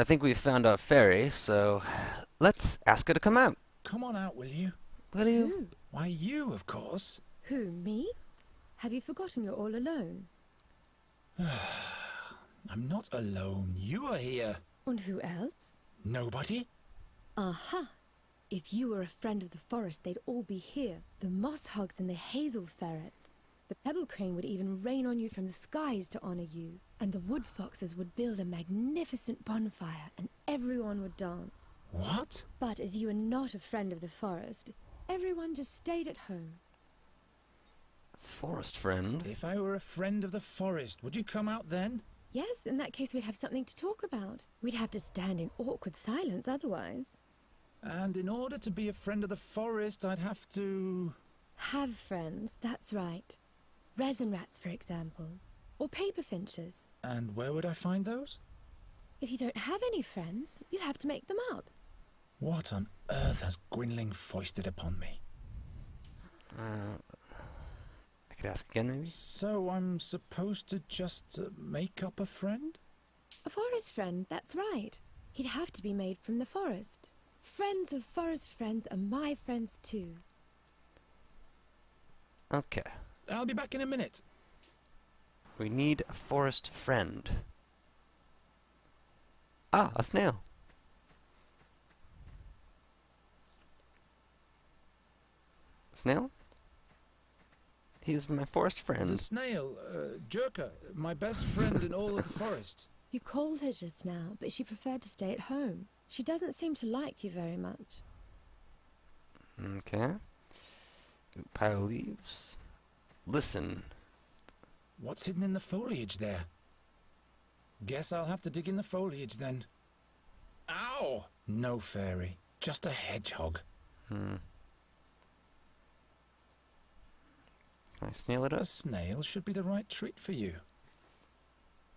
think we've found our fairy, so let's ask her to come out. Come on out, will you? Will you? Who? Why, you, of course. Who, me? Have you forgotten you're all alone? I'm not alone. You are here. And who else? Nobody? Aha! If you were a friend of the forest, they'd all be here. The moss hogs and the hazel ferrets. The pebble crane would even rain on you from the skies to honor you. And the wood foxes would build a magnificent bonfire, and everyone would dance. What? But as you are not a friend of the forest, everyone just stayed at home. Forest friend? If I were a friend of the forest, would you come out then? Yes, in that case we'd have something to talk about. We'd have to stand in awkward silence otherwise. And in order to be a friend of the forest, I'd have to... Have friends, that's right. Resin rats, for example. Or paper finches. And where would I find those? If you don't have any friends, you'll have to make them up. What on earth has Gwynling foisted upon me? I could ask again, maybe? So I'm supposed to just make up a friend? A forest friend, that's right. He'd have to be made from the forest. Friends of forest friends are my friends too. Okay. I'll be back in a minute. We need a forest friend. Ah, a snail. Snail? He's my forest friend. The snail, Jerka, my best friend in all of the forest. You called her just now, but she preferred to stay at home. She doesn't seem to like you very much. Okay. Pile of leaves. Listen. What's hidden in the foliage there? Guess I'll have to dig in the foliage then. Ow! No fairy, just a hedgehog. Can I snail it A up? snail should be the right treat for you.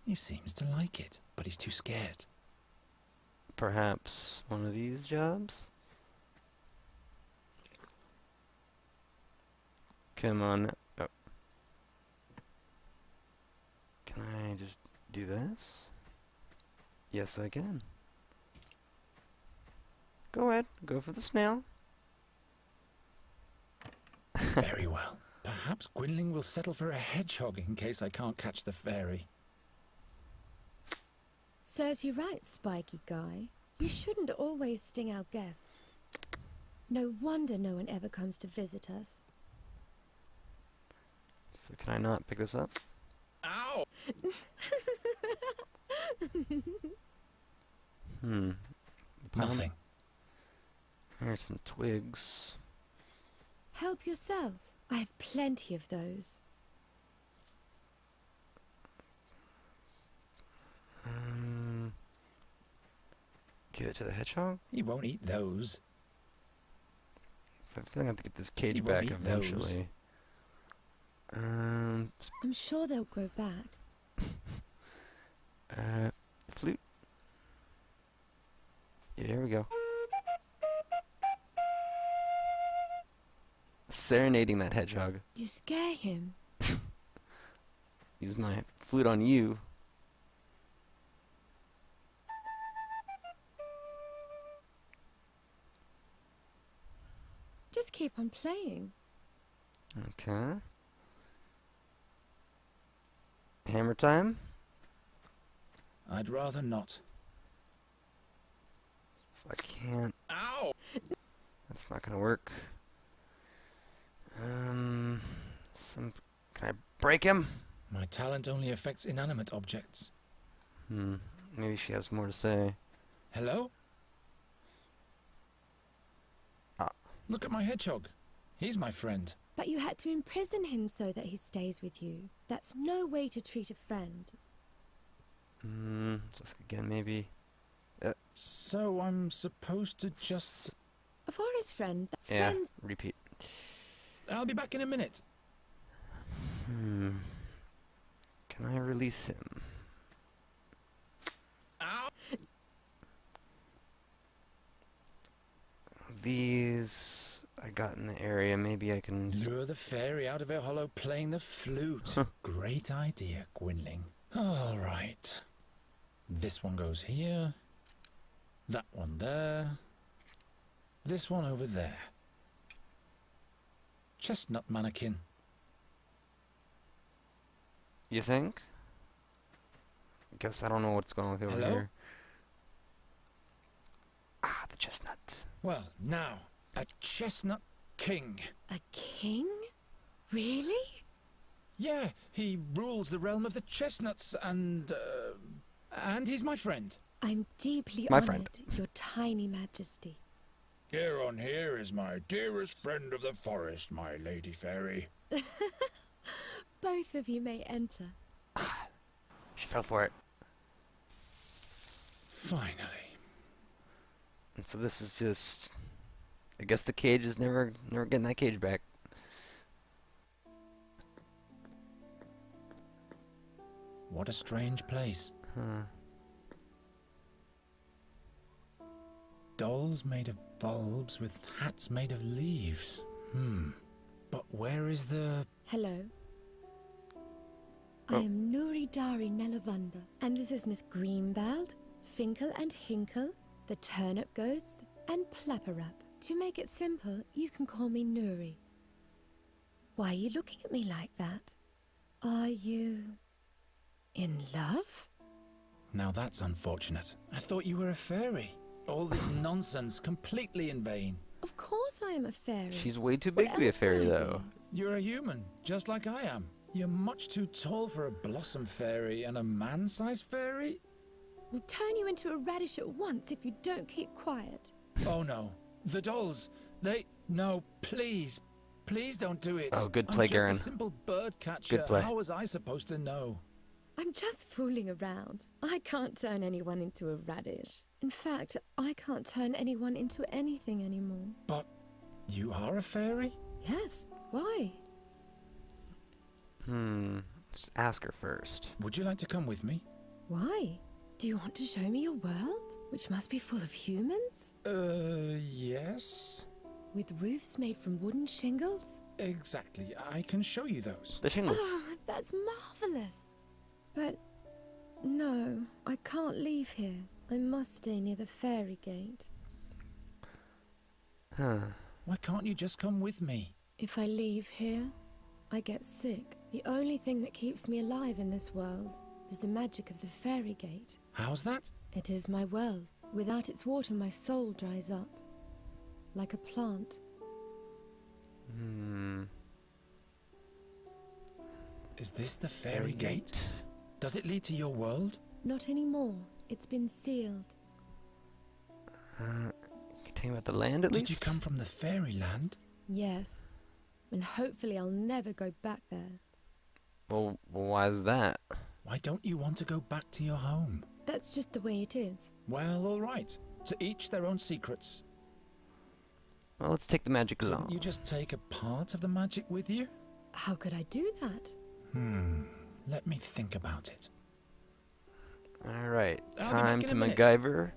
He seems to like it, but he's too scared. Perhaps one of these jobs? Come on. Oh. Can I just do this? Yes, I can. Go ahead. Go for the snail. Very well. Perhaps Gwynling will settle for a hedgehog in case I can't catch the fairy. Serves you right, spiky guy. You shouldn't always sting our guests. No wonder no one ever comes to visit us. So can I not pick this up? Ow! Nothing. Here's some twigs. Help yourself. I have plenty of those. Give it to the hedgehog? He won't eat those. So I feel like I have to get this cage He back won't eat those. eventually. I'm sure they'll grow back. Flute. Yeah, here we go. Serenading that hedgehog. You scare him. Use my flute on you. Just keep on playing. Okay. Hammer time? I'd rather not. So I can't. Ow! That's not gonna work. Can I break him? My talent only affects inanimate objects. Maybe she has more to say. Hello? Look at my hedgehog. He's my friend. But you had to imprison him so that he stays with you. That's no way to treat a friend. Just again, maybe. So I'm supposed to just... A forest friend. Yeah, Friends. repeat. I'll be back in a minute. Can I release him? Ow! These I got in the area. Maybe I can just... Lure the fairy out of her hollow playing the flute. Great idea, Gwynling. All right. This one goes here. That one there. This one over there. Chestnut mannequin. You think? Guess I don't know what's going on with over Hello? here. Ah, the chestnut. Well, now, a chestnut king. A king? Really? Yeah, he rules the realm of the chestnuts and he's my friend. I'm deeply My honored, friend. your tiny majesty. Here is my dearest friend of the forest, my lady fairy. Both of you may enter. She fell for it. Finally. And so this is just... I guess the cage is never getting that cage back. What a strange place. Huh. Dolls made of bulbs with hats made of leaves. But where is the... Hello. I Oh. am Nuri Dari Nelavunda, and this is Miss Greenbald, Finkel and Hinkle, the Turnip Ghosts, and Plapperap. To make it simple, you can call me Nuri. Why are you looking at me like that? Are you... in love? Now that's unfortunate. I thought you were a fairy. All this nonsense completely in vain. Of course I am a fairy. She's way too What big to be a else could fairy, I though. be? You're a human, just like I am. You're much too tall for a blossom fairy and a man-sized fairy? We'll turn you into a radish at once if you don't keep quiet. Oh no. The dolls, they... No, please. Please don't do it. Oh, good play, I'm just Garen. a simple bird catcher. Good play. How was I supposed to know? I'm just fooling around. I can't turn anyone into a radish. In fact, I can't turn anyone into anything anymore. But you are a fairy? Yes, why? Let's ask her first. Would you like to come with me? Why? Do you want to show me your world? Which must be full of humans? Yes. With roofs made from wooden shingles? Exactly. I can show you those. The shingles. Oh, that's marvelous. But no, I can't leave here. I must stay near the fairy gate. Huh. Why can't you just come with me? If I leave here, I get sick. The only thing that keeps me alive in this world is the magic of the fairy gate. How's that? It is my well. Without its water, my soul dries up. Like a plant. Is this the fairy gate? Does it lead to your world? Not anymore. It's been sealed. Can you tell me about the land at least? Did you come from the fairyland? Yes. And hopefully I'll never go back there. Well, why is that? Why don't you want to go back to your home? That's just the way it is. Well, all right. To each their own secrets. Well, let's take the magic Couldn't along. you just take a part of the magic with you? How could I do that? Let me think about it. Alright, I'll be time back in to a minute. MacGyver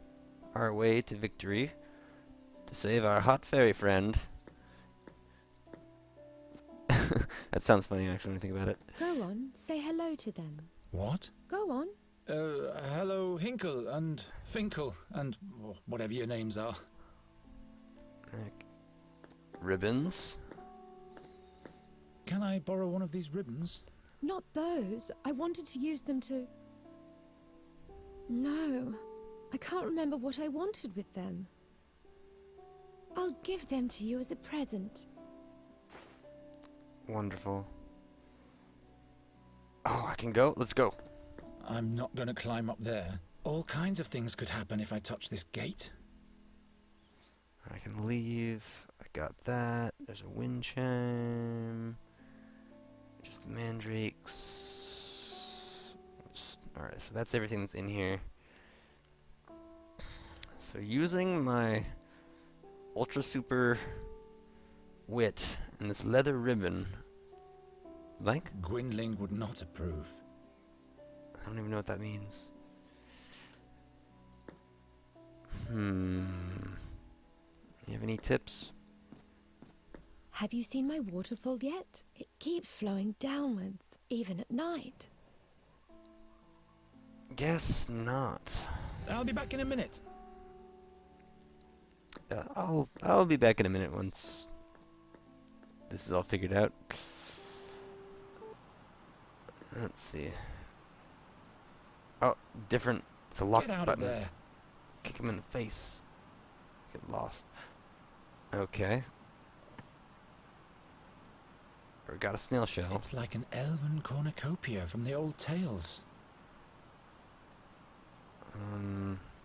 our way to victory to save our hot fairy friend. That sounds funny actually when you think about it. Go on, say hello to them. What? Go on. Hello, Hinkle and Finkel and whatever your names are. Ribbons. Can I borrow one of these ribbons? Not those. I wanted to use them to... No. I can't remember what I wanted with them. I'll give them to you as a present. Wonderful. Oh, I can go? Let's go. I'm not going to climb up there. All kinds of things could happen if I touch this gate. I can leave. I got that. There's a wind chime. Just the mandrakes. Alright, so that's everything that's in here. So using my ultra super wit and this leather ribbon. Blank? Gwynling would not approve. I don't even know what that means. You have any tips? Have you seen my waterfall yet? It keeps flowing downwards, even at night. Guess not. I'll be back in a minute. Yeah, I'll be back in a minute once this is all figured out. Let's see. Oh, different. It's a lock Get out button. of there. Kick him in the face. Get lost. Okay. We got a snail shell. It's like an elven cornucopia from the old tales.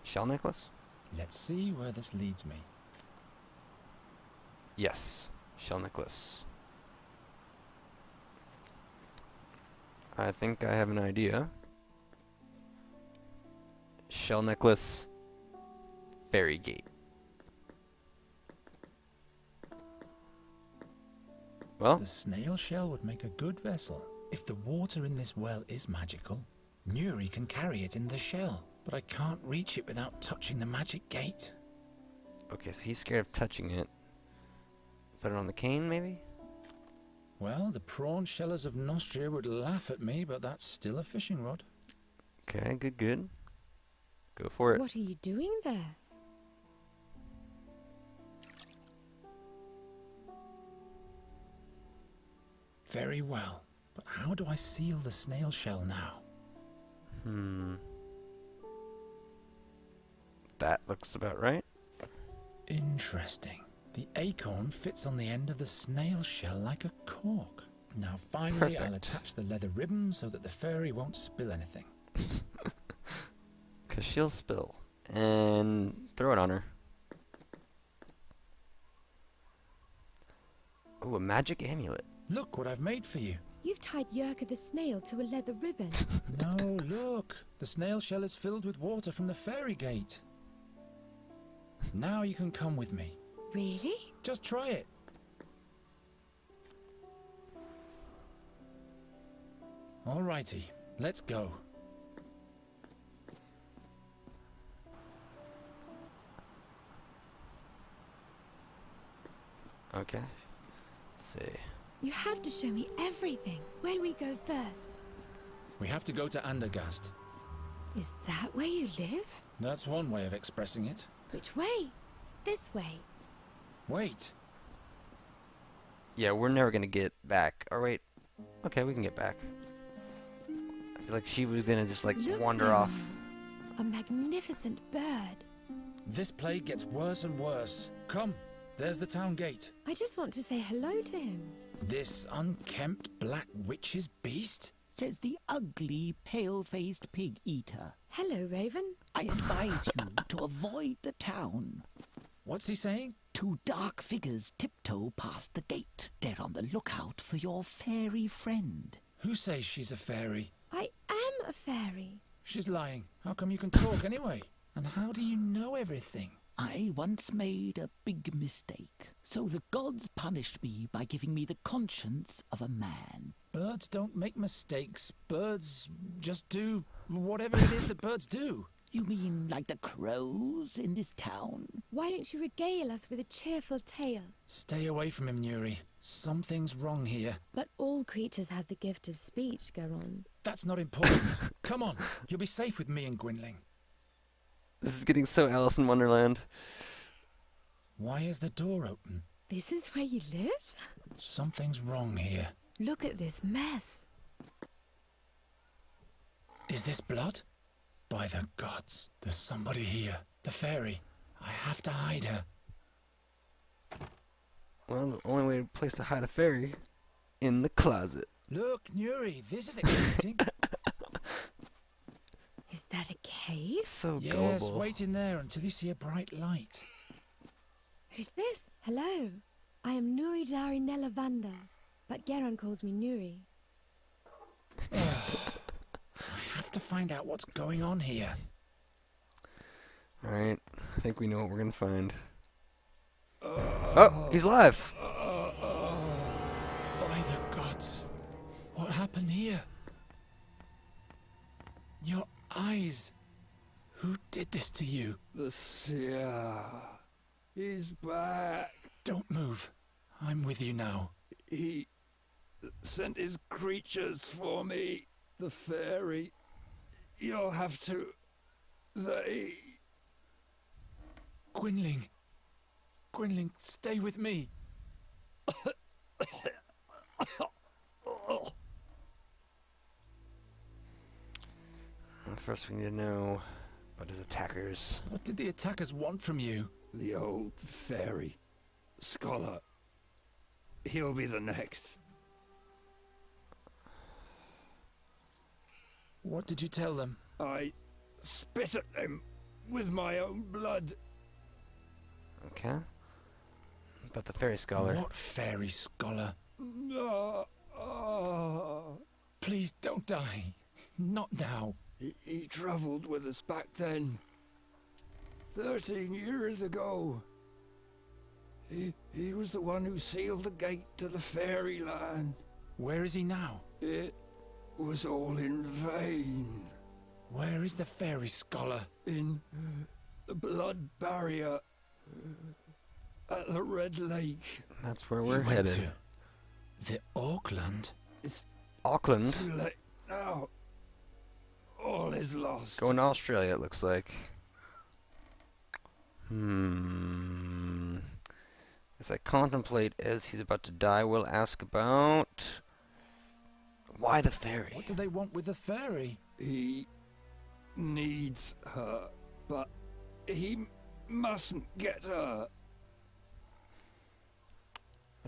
Shell necklace? Let's see where this leads me. Yes. Shell necklace. I think I have an idea. Shell necklace. Fairy gate. Well, The snail shell would make a good vessel. If the water in this well is magical, Nuri can carry it in the shell. But I can't reach it without touching the magic gate. okay, so he's scared of touching it. Put it on the cane, maybe? Well, the prawn shellers of Nostria would laugh at me, but that's still a fishing rod. Okay, good. Go for it. What are you doing there? Very well. But how do I seal the snail shell now? That looks about right. Interesting. The acorn fits on the end of the snail shell like a cork. Now finally I'll Perfect. attach the leather ribbon so that the fairy won't spill anything. 'Cause she'll spill. And throw it on her. Oh, a magic amulet. Look what I've made for you. You've tied Yerka the snail to a leather ribbon. No, look. The snail shell is filled with water from the fairy gate. Now you can come with me. Really? Just try it. Alrighty, let's go. Okay. Let's see. You have to show me everything. Where do we go first? We have to go to Andergast. Is that where you live? That's one way of expressing it. Which way? This way. Wait. Yeah, we're never gonna get back. Or wait. Okay, we can get back. I feel like she was gonna just like Look wander there. off. A magnificent bird. This plague gets worse and worse. Come, there's the town gate. I just want to say hello to him. This unkempt black witch's beast? Says the ugly, pale-faced pig-eater. Hello, Raven. I advise you to avoid the town. What's he saying? Two dark figures tiptoe past the gate. They're on the lookout for your fairy friend. Who says she's a fairy? I am a fairy. She's lying. How come you can talk anyway? And how do you know everything? I once made a big mistake, so the gods punished me by giving me the conscience of a man. Birds don't make mistakes. Birds just do whatever it is that birds do. You mean like the crows in this town? Why don't you regale us with a cheerful tale? Stay away from him, Nuri. Something's wrong here. But all creatures have the gift of speech, Garon. That's not important. Come on, you'll be safe with me and Gwynling. This is getting so Alice in Wonderland. Why is the door open? This is where you live? Something's wrong here. Look at this mess. Is this blood? By the gods, there's somebody here. The fairy. I have to hide her. Well, the only place to hide a fairy, in the closet. Look, Nuri, this is exciting. Is that a cave? So Yes, gullible. wait in there until you see a bright light. Who's this? Hello. I am Nuri Dari Nelavanda, but Garon calls me Nuri. I have to find out what's going on here. Alright, I think we know what we're gonna find. Oh, he's alive! By the gods, what happened here? Your eyes. Who did this to you? The seer. He's back. Don't move. I'm with you now. He sent his creatures for me. The fairy. You'll have to... They... Gwynling, Gwynling, stay with me. First, we need to know about his attackers. What did the attackers want from you? The old fairy. Scholar. He'll be the next. What did you tell them? I spit at them with my own blood. Okay. About the fairy scholar. What fairy scholar? Ah, ah. Please don't die. Not now. He travelled with us back then. 13 years ago. He was the one who sealed the gate to the fairyland. Where is he now? It was all in vain. Where is the fairy scholar? In the blood barrier at the Red Lake. That's where He we're went headed. to the Auckland. It's Auckland? too late now. All is lost. Going to Australia, it looks like. As I contemplate as he's about to die, we'll ask about... Why the fairy? What do they want with the fairy? He needs her, but he mustn't get her.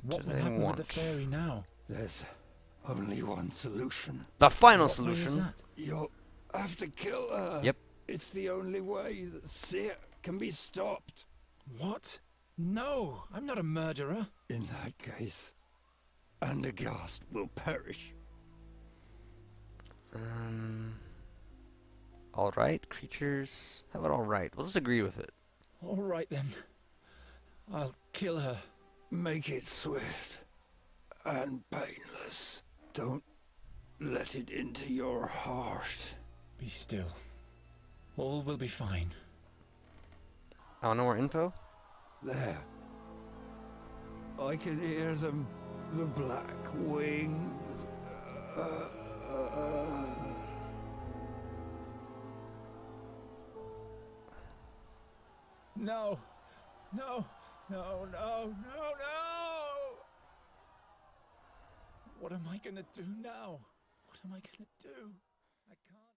What do will they happen want? with the fairy now? There's only one solution. The final What way is solution. that? You'll have to kill her. Yep. It's the only way that Seer can be stopped. What? No, I'm not a murderer. In that case, Andergast will perish. Alright, creatures. How about alright? We'll just agree with it. All right then. I'll kill her. Make it swift and painless. Don't let it into your heart. Be still. All will be fine. Oh, no more info? There. I can hear them. The black wings. No. No. No, no, no, no! What am I gonna do now? What am I gonna do? I can't.